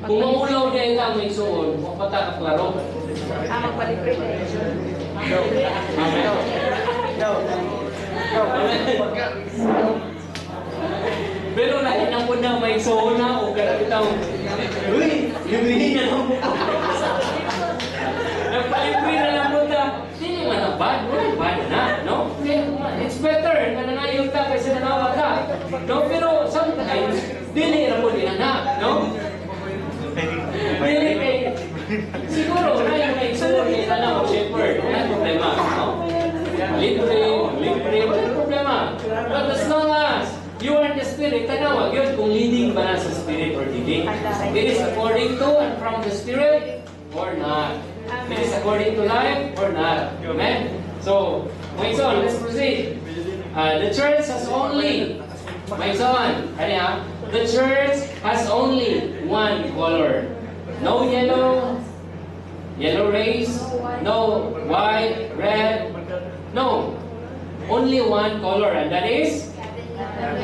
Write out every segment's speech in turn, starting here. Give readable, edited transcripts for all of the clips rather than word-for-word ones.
Kung maulaw din ka may suon, mapata ka klaro. Magpalipin eh. Pero lahat ng punang may suon na o karapitaw. Uy, librihin na lang mo. Nagpalibre na lang mo ta. Hindi naman ang bad. Wala bad na, no? It's better na nanayog ka kaysa nanawa ka. No? Pero sometimes, dili na mo din na, no? Dili kay... Siguro, na yung may suon yung tanong, shepherd. Wala problema, no? Libre, wala problema. But as long as you are in the Spirit, tanawag yun kung leading ba na sa Spirit or leading. It is according to and from the Spirit or not. It is according to life or not. Amen? So, my son, let's proceed. The church has only, my son, the church has only one color. No yellow race, no white, red, no. Only one color, and that is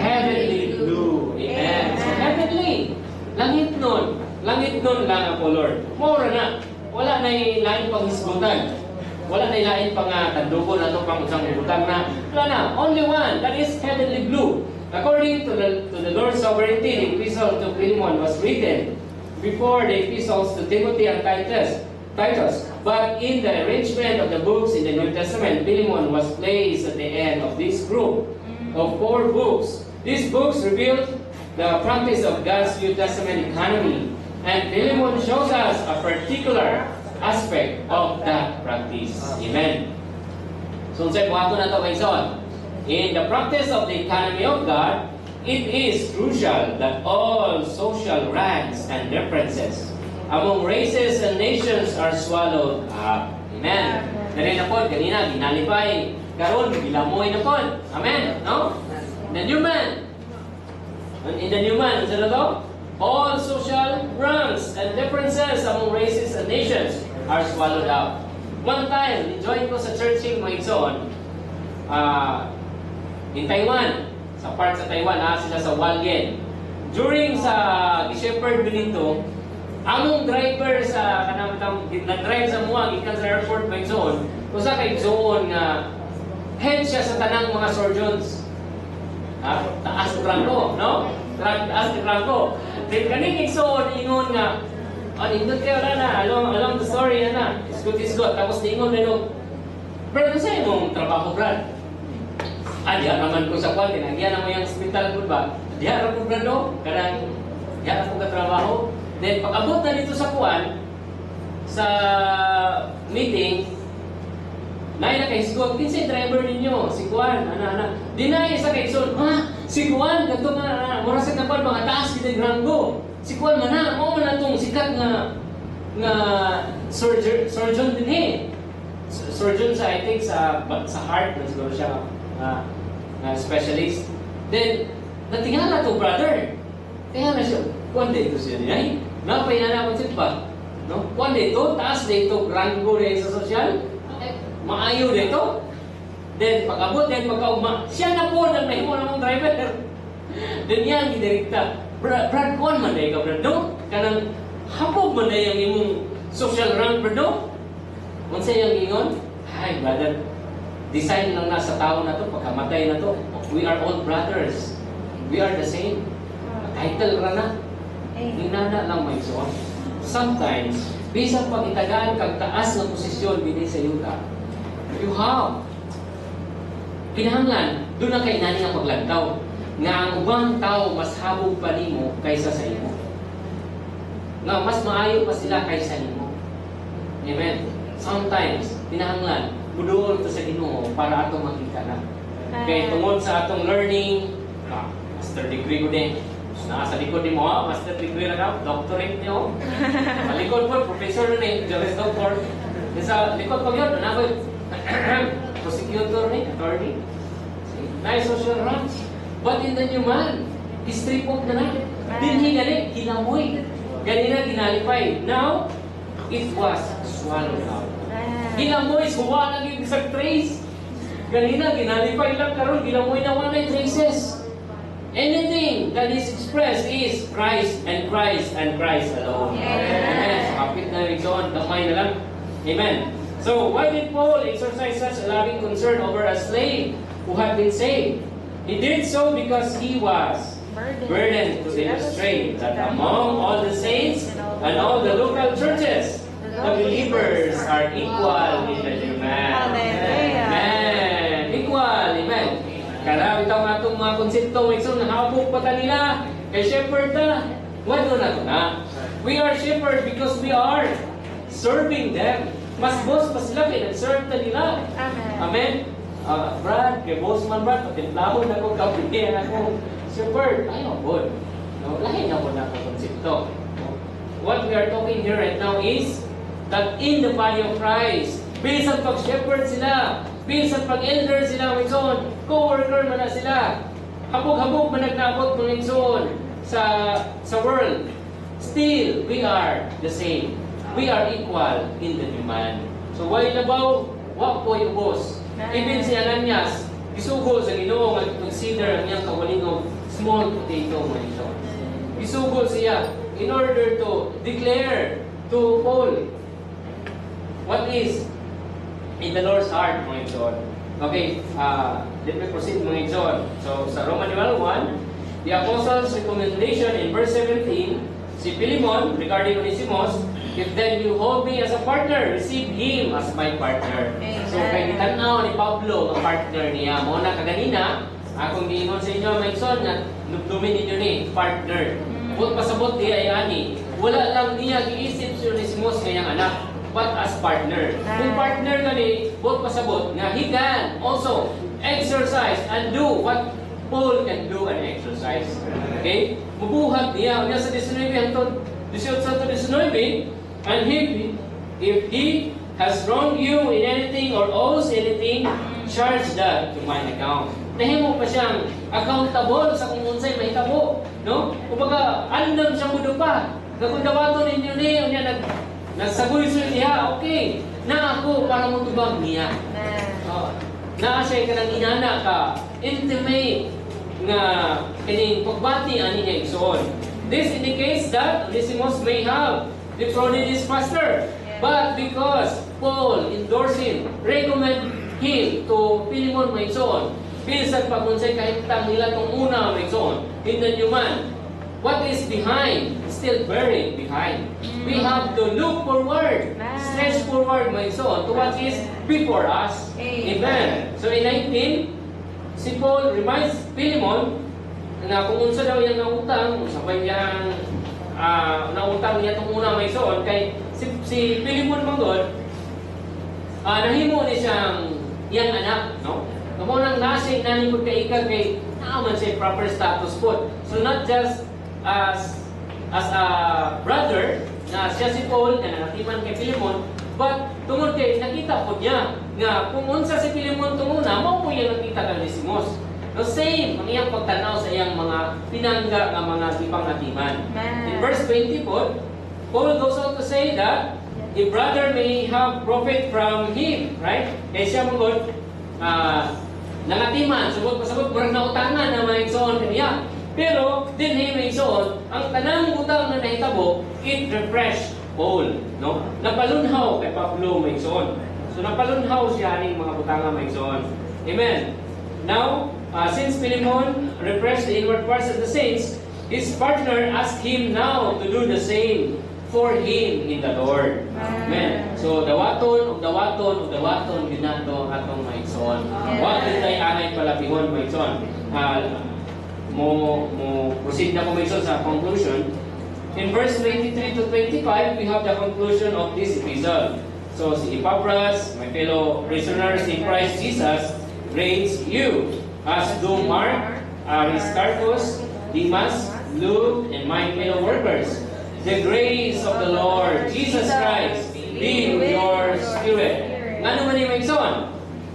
heavenly blue. Amen. So, heavenly. Langit nun lang ang color. Mura na. Wala na ilain pang hisgutan. Wala na ilain pang tandugo na ito pang isang butang na. Wala na. Only one. That is heavenly blue. According to the Lord's sovereignty, the epistle to Philemon was written before the epistles to Timothy and Titus. But in the arrangement of the books in the New Testament, Philemon was placed at the end of this group of 4 books. These books revealed the practice of God's New Testament economy. And Philemon shows us a particular aspect of that practice. Amen. So, sa buhato na ito, may son. In the practice of the economy of God, it is crucial that all social ranks and differences among races and nations are swallowed up. Amen. Dari na po, kanina, ginalipay. Karon, gilamoy na po. Amen. No? The new man. In the new man, sa to? All social ranks and differences among races and nations are swallowed up. One time, join ko sa churching mga igsoon, in Taiwan, sa part sa Taiwan, sila sa Walgen. During sa shepherd Benito, among driver sa kanang nag-drive sa Muang, ikan sa airport mga igsoon, kung sa kay igsoon nga head siya sa tanang mga surgeons. Taas ng rango, no? Taas ng rango. Then kaning igsoon, ingon nga, indot kayo na, along the story na, isgot. Tapos ingon na nung, Brad, ano sa'yo mong trabaho, Brad? Diyan naman ko sa kwan, tinagyan naman yung hospital ko ba? Diyan ako, Brad, no? Karang, diyan ako katrabaho. Then pag-abot na dito sa kwan, sa meeting, na kahisgot, kinsay driver ninyo, si Kwan, ana. Dinay sa kahisgot, si Kwan, ganito nga, murasit na pa, mga taas kita yung ranggo. Si Kwan, mo man itong sikat nga surgeon din eh. Surgeon sa, I think, sa heart, na siguro siya, specialist. Then, natingala to brother. Kaya na siya, Kwan dito siya niya, napay na naman siya pa. No? Kwan dito, taas dito, ranggo rin sa sosyal. Maayo dito. Then pag-abot, then pagkauma, siya na po ang nahimo namang driver. Then yan, gidirekta. Brad, kuhan man dahi ka, Brad, no? Kanang hapog man dahi ang imong social rank, Brad, no? Kung sa iyang ingon, ay, brother, design lang na sa tao na to, pagkamatay na to, we are all brothers. We are the same. Title ra na. Hinana lang may suwan. Sometimes, bisang pag itagaan kag taas na posisyon bini sa yuta, you have. Kinahanglan, doon na kay nani nga paglantaw. Nga ang ubang tao mas habog pa nimo kaysa sa imo. Nga mas maayo pa sila kaysa nimo. Amen. Sometimes, kinahanglan, muduol to sa Ginoo para ato makita na. Kaya tungod sa atong learning, master degree ko din. Nasa likod ni mo, master degree na ka, doctorate niyo. Sa likod po, professor na yung Juris Doctor. Sa likod po yun, prosecutor ni, attorney. Nice social ranks. But in the new man, history po na na. Dinhi gali, ginamoy. Ganina ginalipay. Now, it was swallowed up. Ginamoy, suwa lang yung isang trace. Ganina, ginalipay lang karon, ginamoy na one traces. anything that is expressed is Christ and Christ and Christ alone. Amen. So, kapit na igsoon, kamay na lang. Amen. So, why did Paul exercise such a loving concern over a slave who had been saved? He did so because he was burdened to illustrate that among all the saints and all the local churches, the believers are equal in the demand. Amen. Equal. Amen. Kaya bitaw nga itong mga konsepto, so nahabok pa ta nila, kay shepherd na, wado na ito na. We are shepherd because we are serving them. Mas boss pa sila, kaya nag-serve ta nila. Amen. Brad, kay boss man Brad, patimplahon na ko, kapitin ako, shepherd. Ayaw, good. No, lahi na po na ito konsepto. What we are talking here right now is that in the body of Christ, bisan pag-shepherd sila, bisan pag-elder sila, mga co-worker man na sila, habog-habog man nagnaabot mga sa world, still, we are the same. We are equal in the demand. So, why labaw? Wa po yung boss. Even si Ananias, isugo sa Ginoo nga consider ang iyang kawalingong small potato, mga isugo siya in order to declare to Paul what is in the Lord's heart, mga igsoon. Okay, let me proceed, mga igsoon. So, sa Roman 1, the Apostles' recommendation in verse 17, si Philemon, regarding Onesimus, if then you hold me as a partner, receive him as my partner. So, kay gitanaw ni Pablo, ang partner niya. Muna kaganina, akong giingon sa inyo, mga igsoon, na nubdumin ninyo ni, partner. Kung pasabot niya ay ani, wala lang niya giisip si Onesimus kanyang anak, but as partner. Kung partner gani, bot pasabot nga he can also exercise and do what Paul can do and exercise. Okay? Mubuhat niya sa 19 hangtod 18-19, and if he has wronged you in anything or owes anything, charge that to my account. Nahimo pa siyang accountable sa kung unsay mahitabo, no? Kumbaga andam siya mudo pa. Kung dawaton ninyo ni unya nagsagoy siya, okay, na ako para mo tubag niya. Na siya ka ng inana ka, intimate nga kining pagbati ani niya igsoon. This indicates that Onesimus may have defrauded his master, but because Paul endorsed him, recommend him to Philemon may igsoon, bisan pagunsay kahimtang nila tong una may igsoon, hindi man. What is behind is still buried behind. We have to look forward, stretch forward, my son, to what is before us. Amen. So in 19, si Paul reminds Philemon na kung unsa daw yung nautang, sabay niyang nautang niya itong una may son, kay si Philemon manggod, nahimo ni siyang iyang anak, no? Kamo nang nasa nanipod kay ika kay naaman siya proper status po. So not just as a brother na siya si Paul na natiman kay Philemon, but tungod kay nakita po niya nga kung unsa si Philemon tunguna, mao po yung nakita kay Onesimus. No, same ang iyang pagtanaw sa iyang mga pinangga nga mga ipangatiman. In verse 20 po, Paul goes on to say that a brother may have profit from him, right? Kaya siya mong nangatiman, sabot murag na utangan na mga igsoon kaniya. Pero, din may igsoon, ang tanang utang na nahitabo, it refreshed Paul, no? Napalunhaw kay Pablo may igsoon. So, napalunhaw siya aning mga butanga may igsoon. Amen. Now, since Philemon refreshed the inward parts of the saints, his partner asked him now to do the same for him in the Lord. Amen. So, dawaton, ginato atong may igsoon. Wa kitay angay palabihon may igsoon. Mo proceed na po may igsoon sa conclusion. In verse 23 to 25, we have the conclusion of this episode. So, si Epaphras, my fellow prisoners in Christ Jesus, greets you, as do Mark, Aristarchus, Demas, Luke, and my fellow workers. The grace of the Lord Jesus Christ be with your spirit. Nga naman yung Magson?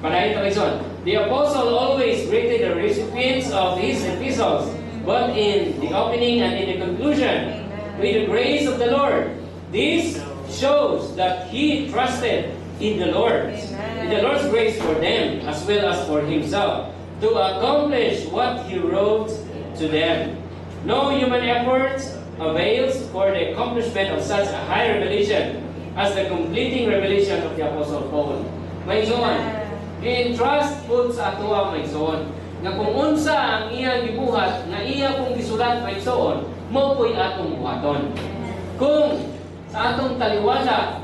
Panahin ito Magson. The apostle always greeted the recipients of his epistles, but in the opening and in the conclusion, with the grace of the Lord. This shows that he trusted in the Lord, in the Lord's grace for them, as well as for himself, to accomplish what he wrote to them. No human efforts avails for the accomplishment of such a high revelation as the completing revelation of the Apostle Paul. May son, i-entrust po sa ato ang may son, nga kung unsa ang iyang gibuhat, nga iya pong gisulat may son, mo po'y atong buhaton. Kung sa atong taliwala,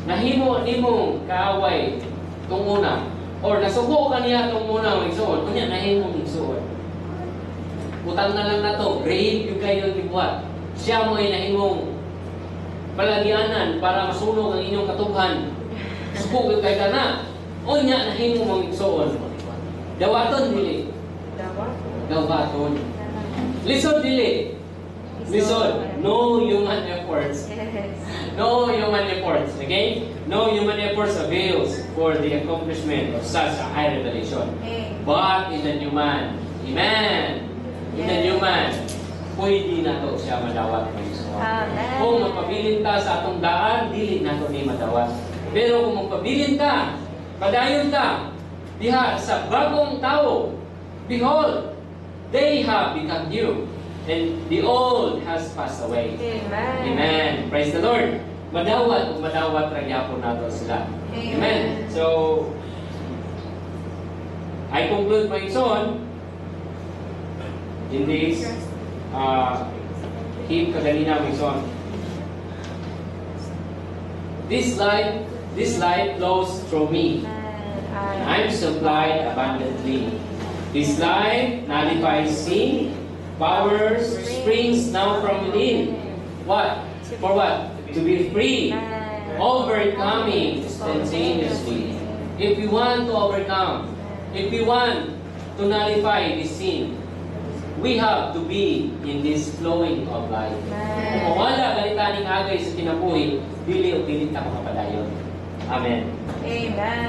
nahimo nimong kaaway tong una, or nasuko ka niya tong una may son, kunya nahimo mong suot. Utang na lang na to, grade yung kayo gibuhat. Siya mo ay nahimong palagyanan para masunog ang inyong katubhan. Suko kay ka na. O niya nahimong mong igsoon. Dawaton dili. Dawaton. Lisod dili. Lisod. No human efforts. No human efforts. Okay? No human efforts avails for the accomplishment of such a high revelation. But in the new man. Amen. In the new man. Pwede na to siya madawat ng Iso. Kung magpabilin ta sa atong daan, dili na to ni madawat. Pero kung magpabilin ta, padayon ta, diha sa bagong tao, behold, they have become new, and the old has passed away. Amen. Amen. Praise the Lord. Madawat o madawat ragyapon nato sila. Amen. So, I conclude my son in this hymn kaganina my son. This light flows through me, and I'm supplied abundantly. This light nullifies sin, power springs now from within. What? For what? To be free, overcoming instantaneously. If we want to overcome, if we want to nullify this sin, we have to be in this flowing of life. Kung mawala galitaning agay sa kinabuhi, dili o pilit na makapadayon. Amen. Amen.